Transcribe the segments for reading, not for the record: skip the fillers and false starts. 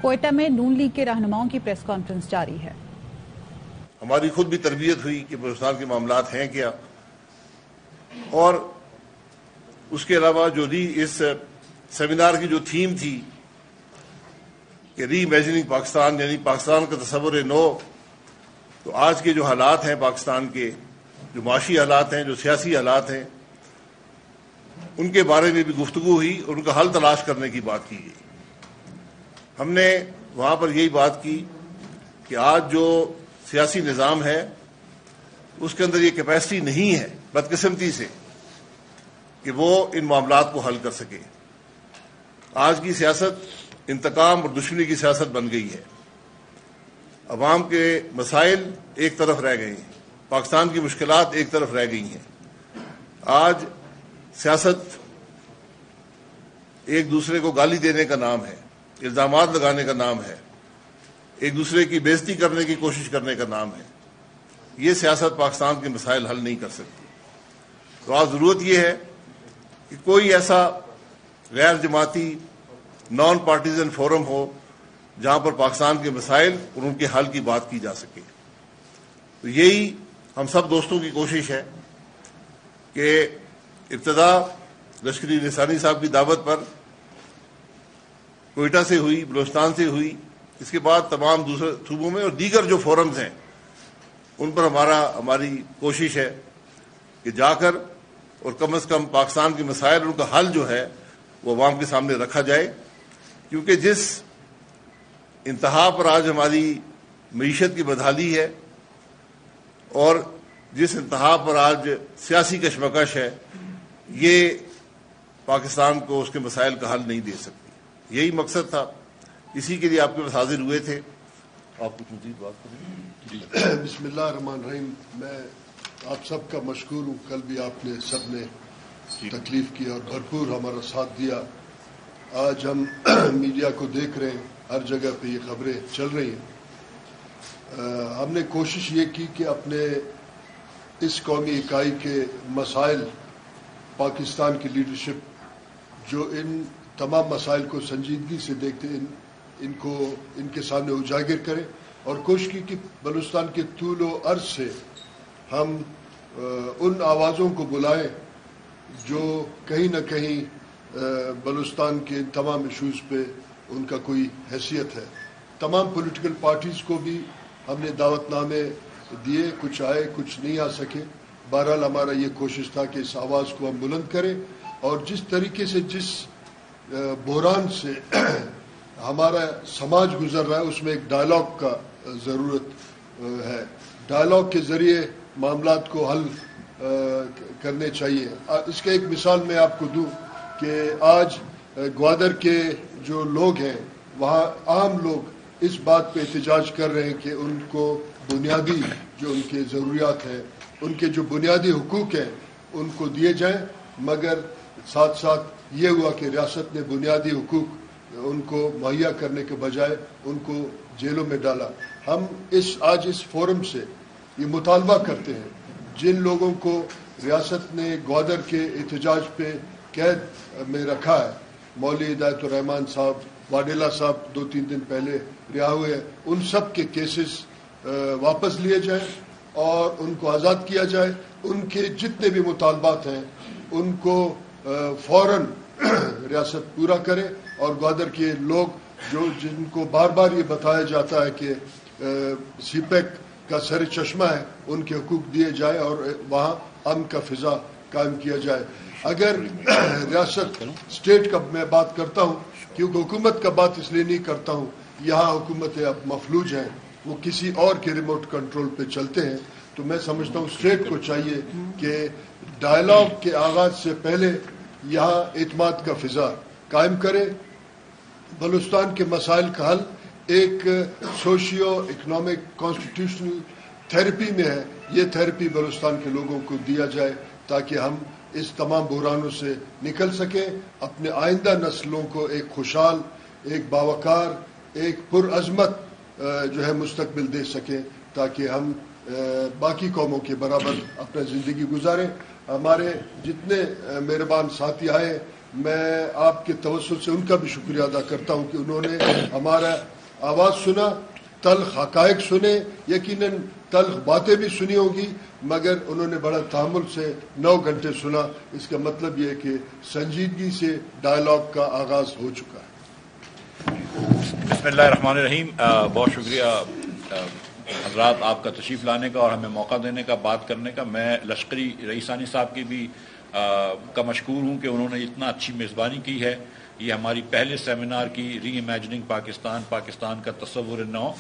کوئٹہ میں نون لیگ کے رہنماؤں کی پریس کانفرنس جاری ہے۔ ہماری خود بھی تربیت ہوئی کہ بلوچستان کے معاملات ہیں کیا، اور اس کے علاوہ جو اس سیمینار کی جو تھیم تھی کہ ری امیجننگ پاکستان، یعنی پاکستان کا تصور نو، تو آج کے جو حالات ہیں پاکستان کے، جو معاشی حالات ہیں، جو سیاسی حالات ہیں، ان کے بارے میں بھی گفتگو ہوئی، ان کا حل تلاش کرنے کی بات کی گئی۔ ہم نے وہاں پر یہی بات کی کہ آج جو سیاسی نظام ہے اس کے اندر یہ کیپیسٹی نہیں ہے بدقسمتی سے کہ وہ ان معاملات کو حل کر سکے۔ آج کی سیاست انتقام اور دشمنی کی سیاست بن گئی ہے۔ عوام کے مسائل ایک طرف رہ گئے ہیں، پاکستان کی مشکلات ایک طرف رہ گئی ہیں۔ آج سیاست ایک دوسرے کو گالی دینے کا نام ہے، الزامات لگانے کا نام ہے، ایک دوسرے کی بےزتی کرنے کی کوشش کرنے کا نام ہے۔ یہ سیاست پاکستان کے مسائل حل نہیں کر سکتی۔ تو آج ضرورت یہ ہے کہ کوئی ایسا غیر جماعتی نان پارٹیزن فورم ہو جہاں پر پاکستان کے مسائل اور ان کے حل کی بات کی جا سکے۔ تو یہی ہم سب دوستوں کی کوشش ہے کہ ابتدا لشکری لسانی صاحب کی دعوت پر کوئٹہ سے ہوئی، بلوچستان سے ہوئی، اس کے بعد تمام دوسرے صوبوں میں اور دیگر جو فورمز ہیں ان پر ہماری کوشش ہے کہ جا کر اور کم از کم پاکستان کے مسائل، ان کا حل جو ہے وہ عوام کے سامنے رکھا جائے، کیونکہ جس انتہا پر آج ہماری معیشت کی بدحالی ہے اور جس انتہا پر آج سیاسی کشمکش ہے، یہ پاکستان کو اس کے مسائل کا حل نہیں دے سکتی۔ یہی مقصد تھا، اسی کے لیے آپ کے پاس حاضر ہوئے تھے۔ آپ کچھ مزید بات کریں؟ بسم اللہ الرحمن الرحیم۔ میں آپ سب کا مشکور ہوں، کل بھی آپ نے سب نے تکلیف کی اور بھرپور ہمارا ساتھ دیا۔ آج ہم میڈیا کو دیکھ رہے ہیں، ہر جگہ پہ یہ خبریں چل رہی ہیں۔ ہم نے کوشش یہ کی کہ اپنے اس قومی اکائی کے مسائل، پاکستان کی لیڈرشپ جو ان تمام مسائل کو سنجیدگی سے دیکھتے ہیں، ان کے سامنے اجاگر کریں، اور کوشش کی کہ بلوچستان کے طول و عرض سے ہم ان آوازوں کو بلائیں جو کہیں نہ کہیں بلوچستان کے تمام ایشوز پہ ان کا کوئی حیثیت ہے۔ تمام پولیٹیکل پارٹیز کو بھی ہم نے دعوت نامے دیے، کچھ آئے کچھ نہیں آ سکے۔ بہرحال ہمارا یہ کوشش تھا کہ اس آواز کو ہم بلند کریں، اور جس طریقے سے جس بحران سے ہمارا سماج گزر رہا ہے اس میں ایک ڈائلاگ کا ضرورت ہے۔ ڈائلاگ کے ذریعے معاملات کو حل کرنے چاہیے۔ اس کا ایک مثال میں آپ کو دوں کہ آج گوادر کے جو لوگ ہیں وہاں عام لوگ اس بات پہ احتجاج کر رہے ہیں کہ ان کو بنیادی جو ان کے ضروریات ہیں، ان کے جو بنیادی حقوق ہیں ان کو دیے جائیں، مگر ساتھ ساتھ یہ ہوا کہ ریاست نے بنیادی حقوق ان کو مہیا کرنے کے بجائے ان کو جیلوں میں ڈالا۔ ہم آج اس فورم سے یہ مطالبہ کرتے ہیں، جن لوگوں کو ریاست نے گوادر کے احتجاج پہ قید میں رکھا ہے، مولوی ہدایت الرحمان صاحب، واڈیلا صاحب 2-3 دن پہلے رہا ہوئے ہیں، ان سب کے کیسز واپس لیے جائیں اور ان کو آزاد کیا جائے۔ ان کے جتنے بھی مطالبات ہیں ان کو فوراً ریاست پورا کرے، اور گوادر کے لوگ جن کو بار بار یہ بتایا جاتا ہے کہ سی پیک کا سر چشمہ ہے، ان کے حقوق دیے جائے اور وہاں امن کا فضا قائم کیا جائے۔ اگر ریاست اسٹیٹ کا میں بات کرتا ہوں، کیونکہ حکومت کا بات اس لیے نہیں کرتا ہوں، یہاں حکومتیں اب مفلوج ہیں، وہ کسی اور کے ریموٹ کنٹرول پہ چلتے ہیں، تو میں سمجھتا ہوں اسٹیٹ کو چاہیے کہ ڈائلاگ کے آغاز سے پہلے یہاں اعتماد کا فضا قائم کرے۔ بلوچستان کے مسائل کا حل ایک سوشیو اکنامک کانسٹیٹیوشنل تھیراپی میں ہے، یہ تھیراپی بلوچستان کے لوگوں کو دیا جائے تاکہ ہم اس تمام بحرانوں سے نکل سکیں، اپنے آئندہ نسلوں کو ایک خوشحال، ایک باوقار، ایک پرعظمت جو ہے مستقبل دے سکیں، تاکہ ہم باقی قوموں کے برابر اپنا زندگی گزاریں۔ ہمارے جتنے مہربان ساتھی آئے میں آپ کے توسل سے ان کا بھی شکریہ ادا کرتا ہوں کہ انہوں نے ہمارا آواز سنا، تلخ حقائق سنے، یقیناً تلخ باتیں بھی سنی ہوں گی، مگر انہوں نے بڑا تحمل سے 9 گھنٹے سنا۔ اس کا مطلب یہ ہے کہ سنجیدگی سے ڈائلاگ کا آغاز ہو چکا ہے۔ بسم اللہ الرحمن الرحیم۔ بہت شکریہ حضرات آپ کا تشریف لانے کا اور ہمیں موقع دینے کا، بات کرنے کا۔ میں لشکری رئیس ثانی صاحب کی بھی کا مشکور ہوں کہ انہوں نے اتنا اچھی میزبانی کی ہے۔ یہ ہماری پہلے سیمینار کی ری امیجننگ پاکستان کا تصور نو،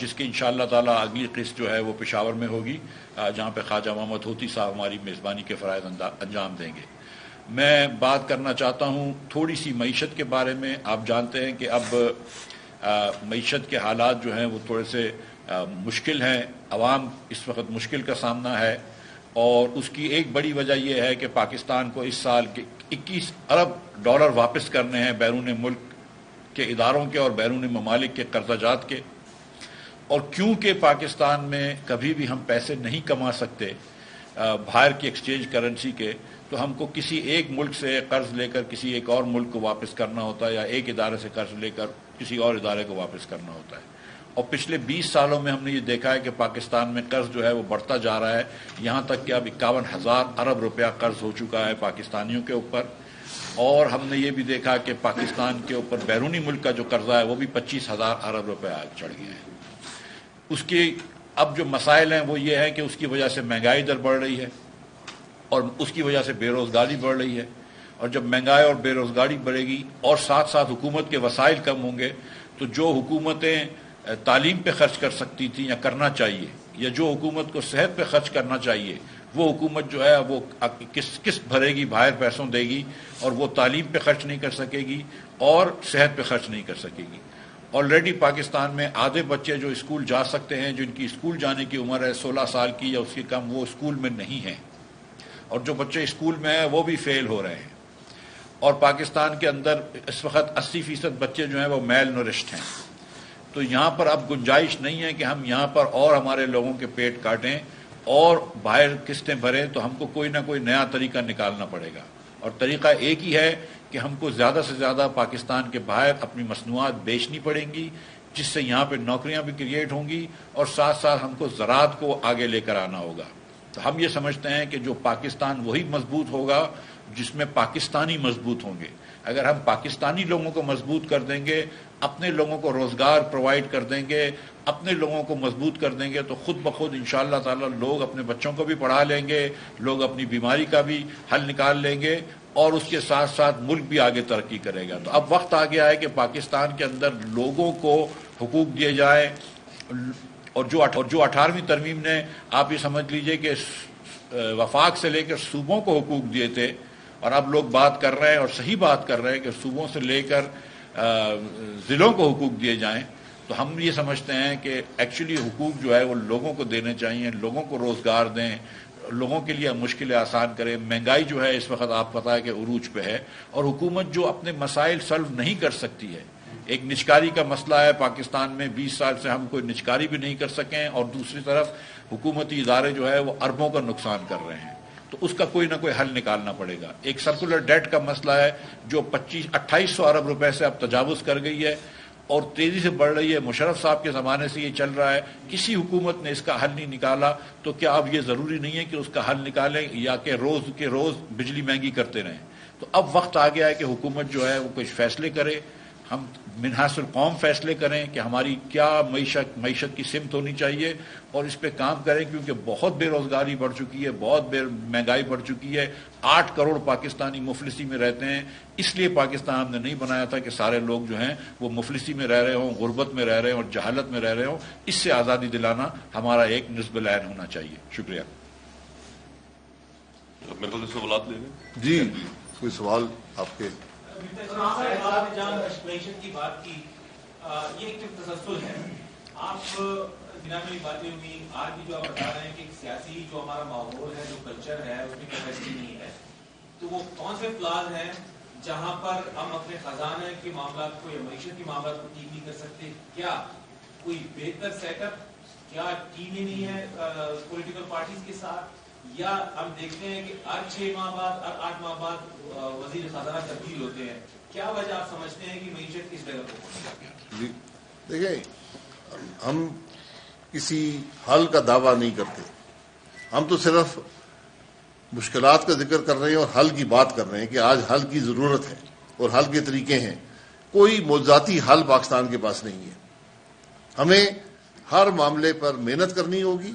جس کی انشاءاللہ تعالیٰ اگلی قسط جو ہے وہ پشاور میں ہوگی، جہاں پہ خواجہ محمد ہوتی صاحب ہماری میزبانی کے فرائض انجام دیں گے۔ میں بات کرنا چاہتا ہوں تھوڑی سی معیشت کے بارے میں۔ آپ جانتے ہیں کہ اب معیشت کے حالات جو ہیں وہ تھوڑے سے مشکل ہیں، عوام اس وقت مشکل کا سامنا ہے، اور اس کی ایک بڑی وجہ یہ ہے کہ پاکستان کو اس سال کے 21 ارب ڈالر واپس کرنے ہیں بیرون ملک کے اداروں کے اور بیرون ممالک کے قرضہ جات کے۔ اور کیونکہ پاکستان میں کبھی بھی ہم پیسے نہیں کما سکتے باہر کی ایکسچینج کرنسی کے، تو ہم کو کسی ایک ملک سے قرض لے کر کسی ایک اور ملک کو واپس کرنا ہوتا ہے، یا ایک ادارے سے قرض لے کر کسی اور ادارے کو واپس کرنا ہوتا ہے۔ اور پچھلے 20 سالوں میں ہم نے یہ دیکھا ہے کہ پاکستان میں قرض جو ہے وہ بڑھتا جا رہا ہے، یہاں تک کہ اب 51,000 ارب روپیہ قرض ہو چکا ہے پاکستانیوں کے اوپر۔ اور ہم نے یہ بھی دیکھا کہ پاکستان کے اوپر بیرونی ملک کا جو قرضہ ہے وہ بھی 25,000 ارب روپیہ چڑھ گیا ہے۔ اس کے اب جو مسائل ہیں وہ یہ ہے کہ اس کی وجہ سے مہنگائی در بڑھ رہی ہے، اور اس کی وجہ سے بے روزگاری بڑھ رہی ہے۔ اور جب مہنگائی اور بے روزگاری بڑھے گی اور ساتھ ساتھ حکومت کے وسائل کم ہوں گے، تو جو حکومتیں تعلیم پہ خرچ کر سکتی تھیں یا کرنا چاہیے، یا جو حکومت کو صحت پہ خرچ کرنا چاہیے، وہ حکومت جو ہے وہ کس بھرے گی، باہر پیسوں دے گی، اور وہ تعلیم پہ خرچ نہیں کر سکے گی اور صحت پہ خرچ نہیں کر سکے گی۔ آلریڈی پاکستان میں آدھے بچے جو اسکول جا سکتے ہیں، جن کی اسکول جانے کی عمر ہے 16 سال کی یا اس سے کم، وہ اسکول میں نہیں ہیں، اور جو بچے اسکول میں ہیں وہ بھی فیل ہو رہے ہیں۔ اور پاکستان کے اندر اس وقت 80% بچے جو ہیں وہ میل نورشڈ ہیں۔ تو یہاں پر اب گنجائش نہیں ہے کہ ہم یہاں پر اور ہمارے لوگوں کے پیٹ کاٹیں اور باہر قسطیں بھریں، تو ہم کو کوئی نہ کوئی نیا طریقہ نکالنا پڑے گا۔ اور طریقہ ایک ہی ہے کہ ہم کو زیادہ سے زیادہ پاکستان کے باہر اپنی مصنوعات بیچنی پڑیں گی، جس سے یہاں پہ نوکریاں بھی کریٹ ہوں گی، اور ساتھ ساتھ ہم کو زراعت کو آگے لے کر آنا ہوگا۔ تو ہم یہ سمجھتے ہیں کہ جو پاکستان وہی مضبوط ہوگا جس میں پاکستانی مضبوط ہوں گے۔ اگر ہم پاکستانی لوگوں کو مضبوط کر دیں گے، اپنے لوگوں کو روزگار پرووائڈ کر دیں گے، اپنے لوگوں کو مضبوط کر دیں گے، تو خود بخود انشاءاللہ تعالی لوگ اپنے بچوں کو بھی پڑھا لیں گے، لوگ اپنی بیماری کا بھی حل نکال لیں گے، اور اس کے ساتھ ساتھ ملک بھی آگے ترقی کرے گا۔ تو اب وقت آ گیا ہے کہ پاکستان کے اندر لوگوں کو حقوق دیے جائیں، اور جو 18ویں ترمیم نے، آپ یہ سمجھ لیجئے کہ وفاق سے لے کر صوبوں کو حقوق دیے تھے، اور اب لوگ بات کر رہے ہیں اور صحیح بات کر رہے ہیں کہ صوبوں سے لے کر ضلعوں کو حقوق دیے جائیں، تو ہم یہ سمجھتے ہیں کہ ایکچولی حقوق جو ہے وہ لوگوں کو دینے چاہیے، لوگوں کو روزگار دیں، لوگوں کے لیے مشکلیں آسان کریں۔ مہنگائی جو ہے اس وقت آپ پتہ ہے کہ عروج پہ ہے، اور حکومت جو اپنے مسائل سالو نہیں کر سکتی ہے، ایک نجکاری کا مسئلہ ہے پاکستان میں، 20 سال سے ہم کوئی نجکاری بھی نہیں کر سکیں، اور دوسری طرف حکومتی ادارے جو ہے وہ اربوں کا نقصان کر رہے ہیں، تو اس کا کوئی نہ کوئی حل نکالنا پڑے گا۔ ایک سرکولر ڈیٹ کا مسئلہ ہے جو 2800 ارب روپے سے اب تجاوز کر گئی ہے اور تیزی سے بڑھ رہی ہے۔ مشرف صاحب کے زمانے سے یہ چل رہا ہے، کسی حکومت نے اس کا حل نہیں نکالا، تو کیا اب یہ ضروری نہیں ہے کہ اس کا حل نکالیں، یا کہ روز کے روز بجلی مہنگی کرتے رہیں؟ تو اب وقت آ گیا ہے کہ حکومت جو ہے وہ کچھ فیصلے کرے، ہم منحاص القوم فیصلے کریں کہ ہماری کیا معیشت کی سمت ہونی چاہیے، اور اس پہ کام کریں، کیونکہ بہت بے روزگاری بڑھ چکی ہے، بہت مہنگائی بڑھ چکی ہے۔ 8 کروڑ پاکستانی مفلسی میں رہتے ہیں، اس لیے پاکستان ہم نے نہیں بنایا تھا کہ سارے لوگ جو ہیں وہ مفلسی میں رہ رہے ہوں، غربت میں رہ رہے ہوں اور جہالت میں رہ رہے ہوں۔ اس سے آزادی دلانا ہمارا ایک نصب العین ہونا چاہیے۔ شکریہ۔ سوالات لے لیں جی، کوئی سوال آپ کے؟ معیشت کی بات کی، یہ ایک تسلسل ہے، آپ جناب میری باتیں ہوئی، آج بھی جو آپ بتا رہے ہیں کہ سیاسی جو ہمارا ماحول ہے، جو کلچر ہے، اس میں کیپیسٹی نہیں ہے، تو وہ کون سے فلاز ہیں جہاں پر ہم اپنے خزانے کے معاملات کو یا معیشت کے معاملات کو ٹھیک نہیں کر سکتے؟ کیا کوئی بہتر سیٹ اپ، کیا ٹیمیں نہیں ہے پولیٹیکل پارٹیز کے ساتھ، یا ہم دیکھتے ہیں کہ 6 ماہ بعد 8 ماہ بعد وزیر خزانہ تبدیل ہوتے ہیں؟ کیا وجہ آپ سمجھتے ہیں کہ معیشت کس جگہ پر پہنچ گئی؟ جی دیکھیں، ہم کسی حل کا دعویٰ نہیں کرتے، ہم تو صرف مشکلات کا ذکر کر رہے ہیں اور حل کی بات کر رہے ہیں کہ آج حل کی ضرورت ہے اور حل کے طریقے ہیں. کوئی موضوعاتی حل پاکستان کے پاس نہیں ہے. ہمیں ہر معاملے پر محنت کرنی ہوگی،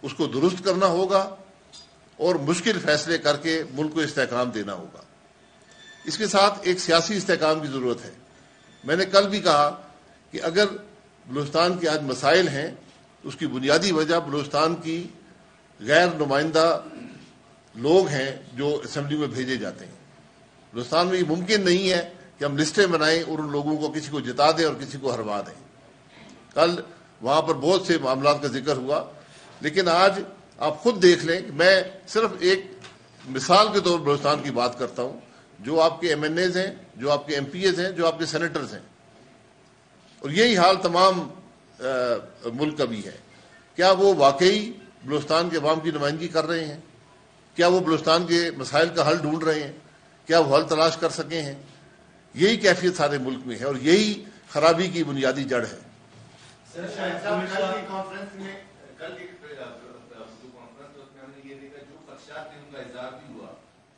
اس کو درست کرنا ہوگا اور مشکل فیصلے کر کے ملک کو استحکام دینا ہوگا. اس کے ساتھ ایک سیاسی استحکام کی ضرورت ہے. میں نے کل بھی کہا کہ اگر بلوچستان کے آج مسائل ہیں تو اس کی بنیادی وجہ بلوچستان کی غیر نمائندہ لوگ ہیں جو اسمبلی میں بھیجے جاتے ہیں. بلوچستان میں یہ ممکن نہیں ہے کہ ہم لسٹیں بنائیں اور ان لوگوں کو کسی کو جتا دیں اور کسی کو ہروا دیں. کل وہاں پر بہت سے معاملات کا ذکر ہوا، لیکن آج آپ خود دیکھ لیں کہ میں صرف ایک مثال کے طور پر بلوچستان کی بات کرتا ہوں. جو آپ کے ایم این ایز ہیں، جو آپ کے ایم پی ایز ہیں، جو آپ کے سینیٹرز ہیں، اور یہی حال تمام ملک کا بھی ہے. کیا وہ واقعی بلوچستان کے عوام کی نمائندگی کر رہے ہیں؟ کیا وہ بلوچستان کے مسائل کا حل ڈھونڈ رہے ہیں؟ کیا وہ حل تلاش کر سکے ہیں؟ یہی کیفیت سارے ملک میں ہے اور یہی خرابی کی بنیادی جڑ ہے.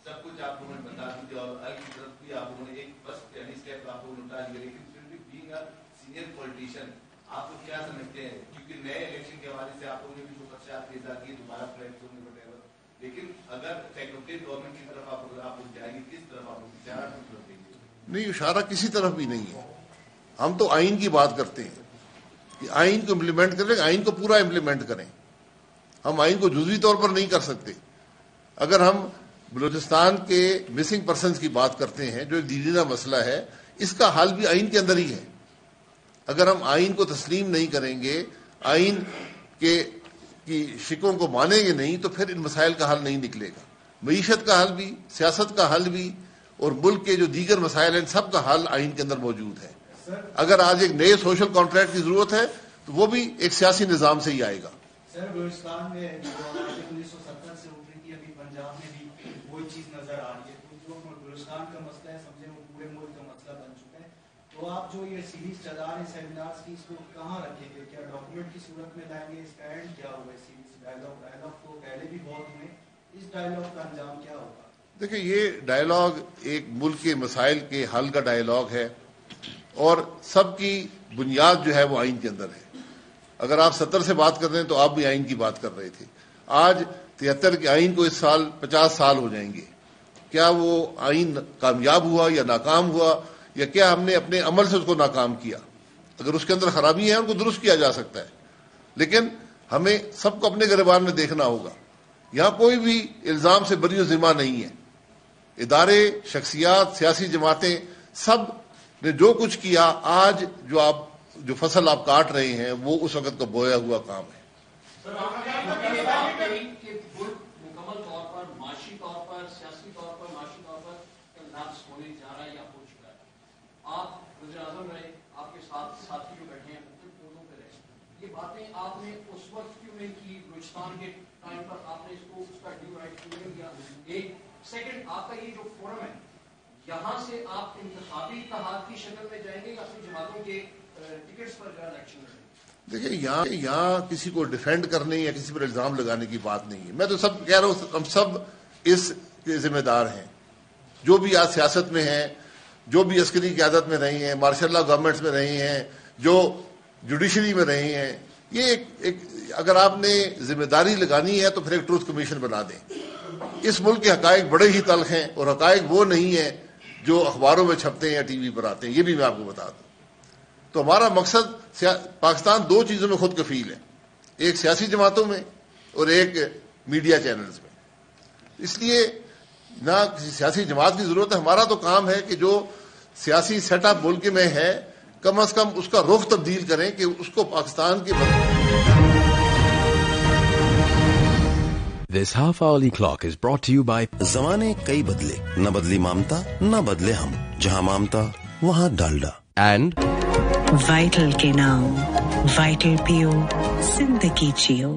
سب کچھ آپ لوگوں نے بتا دیا اور ال کی طرف بھی آپ لوگوں نے ایک بس یعنی اسٹیپ آپ لوگوں نے اٹھا لیا، لیکن پھر بھی بینگ اے سینئر پولیٹیشین آپ لوگ کیا سمجھتے ہیں؟ کیونکہ نئے الیکشن کے حوالے سے آپ لوگوں نے بھی جو خدشات کے اظہار کیے دوبارہ فلیٹ ہونے وغیرہ، لیکن اگر ٹیکنوکریٹ گورنمنٹ کی طرف آپ لوگ جائیں گے کس طرف آپ لوگ اشارہ کی طرف دیں گے؟ نہیں، اشارہ کسی طرف بھی نہیں ہے. ہم تو آئین کی بات کرتے ہیں کہ آئین کو امپلیمنٹ کریں، آئین کو پورا امپلیمنٹ کریں. ہم آئین کو جزوی طور پر نہیں کر سکتے. اگر ہم بلوچستان کے مسنگ پرسنز کی بات کرتے ہیں جو ایک دیرینہ مسئلہ ہے، اس کا حل بھی آئین کے اندر ہی ہے. اگر ہم آئین کو تسلیم نہیں کریں گے، آئین کی شکوں کو مانیں گے نہیں، تو پھر ان مسائل کا حل نہیں نکلے گا. معیشت کا حل بھی، سیاست کا حل بھی اور ملک کے جو دیگر مسائل ہیں سب کا حل آئین کے اندر موجود ہے. اگر آج ایک نئے سوشل کانٹریکٹ کی ضرورت ہے تو وہ بھی ایک سیاسی نظام سے ہی آئے گا. سر بلوچستان میں 1970 سے ابھری تھی، ابھی پنجاب میں بھی وہی چیز نظر آ رہی ہے. تو جو بلوچستان کا مسئلہ ہے سمجھے وہ پورے ملک کا مسئلہ بن چکا ہے. تو آپ جو یہ سیریز چلا رہے ہیں سیمینارز کی، اس کو کہاں رکھیں گے؟ کیا ڈاکومنٹ کی صورت میں لائیں گے؟ اس کا اینڈ کیا ہوگا؟ سیریز ڈائیلاگ تو پہلے بھی بہت ہوئے، اس ڈائیلاگ کا انجام کیا ہوگا؟ دیکھیں، یہ ڈائیلاگ ایک ملک کے مسائل کے حل کا ڈائیلاگ ہے اور سب کی بنیاد جو ہے وہ آئین کے اندر ہے. اگر آپ 70 سے بات کر رہے ہیں تو آپ بھی آئین کی بات کر رہے تھے. آج 73 کے آئین کو اس سال 50 سال ہو جائیں گے. کیا وہ آئین کامیاب ہوا یا ناکام ہوا، یا کیا ہم نے اپنے عمل سے اس کو ناکام کیا؟ اگر اس کے اندر خرابی ہیں ان کو درست کیا جا سکتا ہے، لیکن ہمیں سب کو اپنے گریبان میں دیکھنا ہوگا. یہاں کوئی بھی الزام سے بری و ذمہ نہیں ہے. ادارے، شخصیات، سیاسی جماعتیں سب نے جو کچھ کیا، آج جو فصل آپ کاٹ رہے ہیں وہ اس وقت کا بویا ہوا کام ہے. مکمل طور پر معاشی طور پر، سیاسی طور پر، معاشی طور پر لفظ ہونے جا رہا ہے یا ہو چکا ہے. آپ وزیر اعظم رہے، آپ کے ساتھ ساتھی جو بیٹھے ہیں مختلف عہدوں پہ رہے، یہ باتیں آپ نے اس وقت کیوں نہیں کی؟ بلوچستان کے ٹائم پر آپ نے اس کا ڈیو رائٹ کیوں نہیں کیا؟ ایک سیکنڈ، آپ کا یہ جو فورم ہے یہاں سے آپ انتخابی اتحاد کی شکل میں جائیں گے یا اپنی جماعتوں کے ٹکٹس پر الیکشن لڑیں گے؟ دیکھیں، یہاں کسی کو ڈیفینڈ کرنے یا کسی پر الزام لگانے کی بات نہیں ہے. میں تو سب کہہ رہا ہوں، ہم سب اس کے ذمہ دار ہیں. جو بھی آج سیاست میں ہیں، جو بھی عسکری قیادت میں رہے ہیں، مارشل لا گورنمنٹس میں رہے ہیں، جو جوڈیشری میں رہے ہیں، یہ ایک اگر آپ نے ذمہ داری لگانی ہے تو پھر ایک ٹروتھ کمیشن بنا دیں. اس ملک کے حقائق بڑے ہی تلخ ہیں اور حقائق وہ نہیں ہیں جو اخباروں میں چھپتے ہیں یا ٹی وی پر آتے ہیں. یہ بھی میں آپ کو بتا دوں. تو ہمارا مقصد، پاکستان 2 چیزوں میں خود کفیل ہے، ایک سیاسی جماعتوں میں اور ایک میڈیا چینلز میں. اس لیے نہ کسی سیاسی جماعت کی ضرورت ہے. ہمارا تو کام ہے کہ جو سیاسی سیٹ اپ ملک میں ہے کم از کم اس کا رخ تبدیل کریں کہ اس کو پاکستان کے This half-hourly clock is brought to you by زمانے کئی بدلے، نہ بدلی مامتا نہ بدلے ہم، جہاں مامتا وہاں ڈالڈا. and وائٹل کے نام، وائٹل پیو، زندگی جیو.